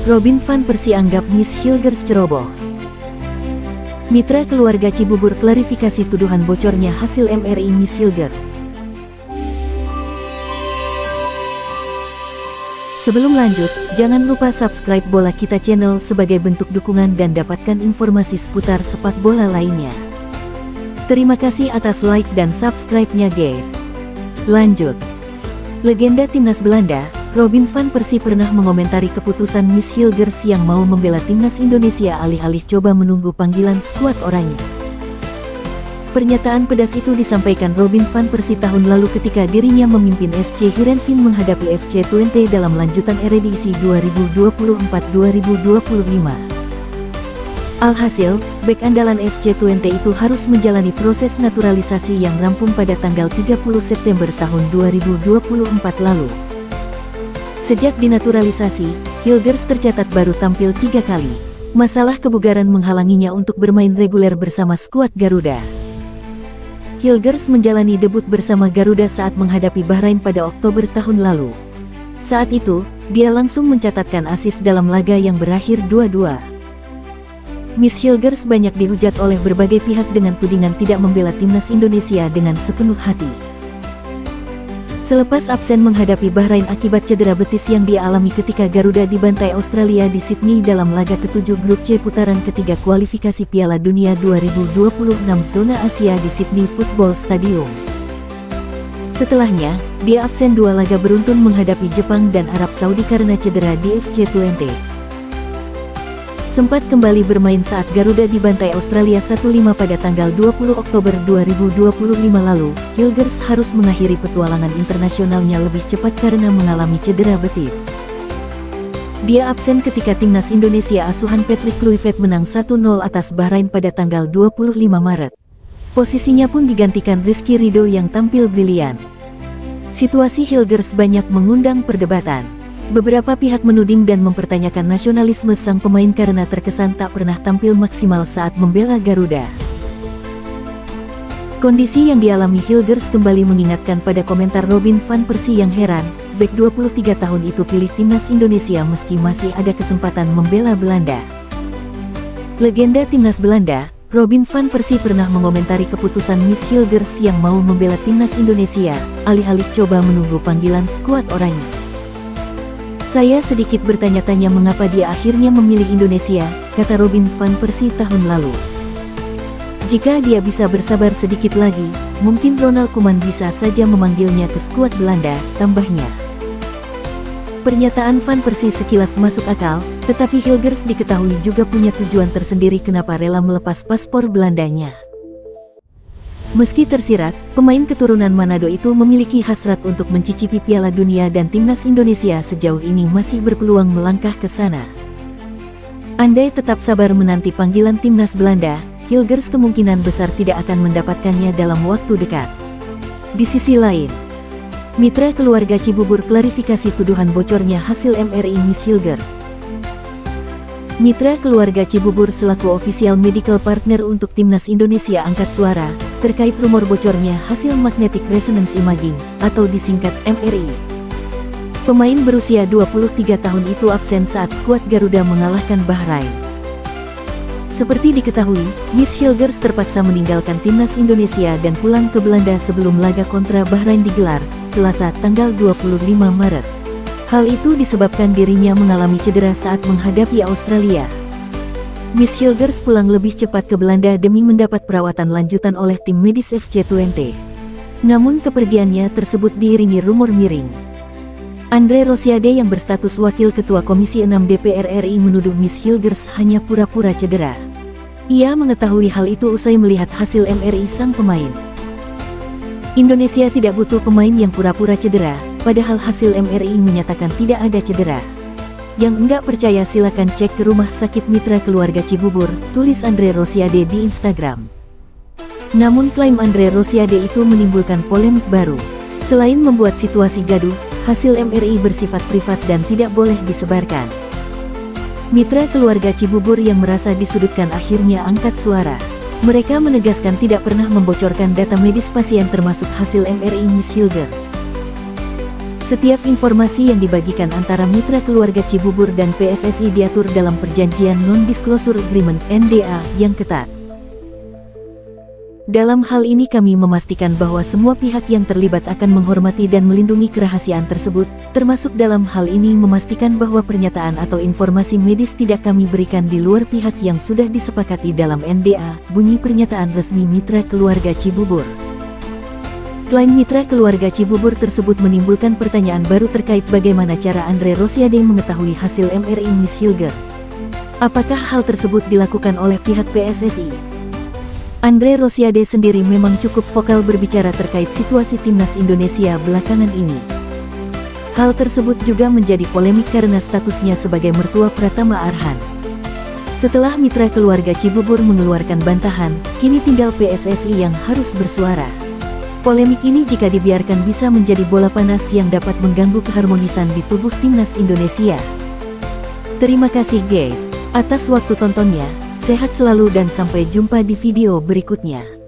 Robin Van Persie anggap Miss Hilgers ceroboh. Mitra keluarga Cibubur klarifikasi tuduhan bocornya hasil MRI Miss Hilgers. Sebelum lanjut, jangan lupa subscribe Bola Kita channel sebagai bentuk dukungan dan dapatkan informasi seputar sepak bola lainnya. Terima kasih atas like dan subscribe-nya guys. Lanjut. Legenda timnas Belanda, Robin Van Persie pernah mengomentari keputusan Miss Hilgers yang mau membela timnas Indonesia alih-alih coba menunggu panggilan skuad oranye. Pernyataan pedas itu disampaikan Robin Van Persie tahun lalu ketika dirinya memimpin SC Heerenveen menghadapi FC Twente dalam lanjutan Eredivisie 2024-2025. Alhasil, bek andalan FC Twente itu harus menjalani proses naturalisasi yang rampung pada tanggal 30 September tahun 2024 lalu. Sejak dinaturalisasi, Hilgers tercatat baru tampil 3 kali. Masalah kebugaran menghalanginya untuk bermain reguler bersama skuad Garuda. Hilgers menjalani debut bersama Garuda saat menghadapi Bahrain pada Oktober tahun lalu. Saat itu, dia langsung mencatatkan assist dalam laga yang berakhir 2-2. Miss Hilgers banyak dihujat oleh berbagai pihak dengan tudingan tidak membela timnas Indonesia dengan sepenuh hati. Selepas absen menghadapi Bahrain akibat cedera betis yang dia alami ketika Garuda dibantai Australia di Sydney dalam laga ke-7 Grup C putaran ketiga kualifikasi Piala Dunia 2026 zona Asia di Sydney Football Stadium. Setelahnya, dia absen 2 laga beruntun menghadapi Jepang dan Arab Saudi karena cedera di FC Twente. Sempat kembali bermain saat Garuda dibantai Australia 1-5 pada tanggal 20 Oktober 2025 lalu. Hilgers harus mengakhiri petualangan internasionalnya lebih cepat karena mengalami cedera betis. Dia absen ketika timnas Indonesia asuhan Patrick Kluivert menang 1-0 atas Bahrain pada tanggal 25 Maret. Posisinya pun digantikan Rizky Ridho yang tampil brilian. Situasi Hilgers banyak mengundang perdebatan. Beberapa pihak menuding dan mempertanyakan nasionalisme sang pemain karena terkesan tak pernah tampil maksimal saat membela Garuda. Kondisi yang dialami Hilgers kembali mengingatkan pada komentar Robin Van Persie yang heran, bek 23 tahun itu pilih timnas Indonesia meski masih ada kesempatan membela Belanda. Legenda timnas Belanda, Robin Van Persie pernah mengomentari keputusan Miss Hilgers yang mau membela timnas Indonesia, alih-alih coba menunggu panggilan skuad oranye. Saya sedikit bertanya-tanya mengapa dia akhirnya memilih Indonesia, kata Robin Van Persie tahun lalu. Jika dia bisa bersabar sedikit lagi, mungkin Ronald Koeman bisa saja memanggilnya ke skuad Belanda, tambahnya. Pernyataan Van Persie sekilas masuk akal, tetapi Hilgers diketahui juga punya tujuan tersendiri kenapa rela melepas paspor Belandanya. Meski tersirat, pemain keturunan Manado itu memiliki hasrat untuk mencicipi Piala Dunia dan timnas Indonesia sejauh ini masih berpeluang melangkah ke sana. Andai tetap sabar menanti panggilan timnas Belanda, Hilgers kemungkinan besar tidak akan mendapatkannya dalam waktu dekat. Di sisi lain, mitra keluarga Cibubur klarifikasi tuduhan bocornya hasil MRI Miss Hilgers. Mitra keluarga Cibubur selaku official medical partner untuk timnas Indonesia angkat suara terkait rumor bocornya hasil magnetic resonance imaging atau disingkat MRI. Pemain berusia 23 tahun itu absen saat skuad Garuda mengalahkan Bahrain. Seperti diketahui, Miss Hilgers terpaksa meninggalkan timnas Indonesia dan pulang ke Belanda sebelum laga kontra Bahrain digelar, Selasa tanggal 25 Maret. Hal itu disebabkan dirinya mengalami cedera saat menghadapi Australia. Miss Hilgers pulang lebih cepat ke Belanda demi mendapat perawatan lanjutan oleh tim medis FC Twente. Namun kepergiannya tersebut diiringi rumor miring. Andre Rosiade yang berstatus Wakil Ketua Komisi 6 DPR RI menuduh Miss Hilgers hanya pura-pura cedera. Ia mengetahui hal itu usai melihat hasil MRI sang pemain. Indonesia tidak butuh pemain yang pura-pura cedera, padahal hasil MRI menyatakan tidak ada cedera. Yang enggak percaya silakan cek ke rumah sakit mitra keluarga Cibubur, tulis Andre Rosiade di Instagram. Namun klaim Andre Rosiade itu menimbulkan polemik baru. Selain membuat situasi gaduh, hasil MRI bersifat privat dan tidak boleh disebarkan. Mitra keluarga Cibubur yang merasa disudutkan akhirnya angkat suara. Mereka menegaskan tidak pernah membocorkan data medis pasien termasuk hasil MRI Miss Hilgers. Setiap informasi yang dibagikan antara mitra keluarga Cibubur dan PSSI diatur dalam perjanjian Non-Disclosure Agreement (NDA) yang ketat. Dalam hal ini kami memastikan bahwa semua pihak yang terlibat akan menghormati dan melindungi kerahasiaan tersebut, termasuk dalam hal ini memastikan bahwa pernyataan atau informasi medis tidak kami berikan di luar pihak yang sudah disepakati dalam NDA, bunyi pernyataan resmi mitra keluarga Cibubur. Klaim mitra keluarga Cibubur tersebut menimbulkan pertanyaan baru terkait bagaimana cara Andre Rosiade mengetahui hasil MRI Miss Hilgers. Apakah hal tersebut dilakukan oleh pihak PSSI? Andre Rosiade sendiri memang cukup vokal berbicara terkait situasi timnas Indonesia belakangan ini. Hal tersebut juga menjadi polemik karena statusnya sebagai mertua Pratama Arhan. Setelah mitra keluarga Cibubur mengeluarkan bantahan, kini tinggal PSSI yang harus bersuara. Polemik ini jika dibiarkan bisa menjadi bola panas yang dapat mengganggu keharmonisan di tubuh timnas Indonesia. Terima kasih guys, atas waktu tontonnya. Sehat selalu dan sampai jumpa di video berikutnya.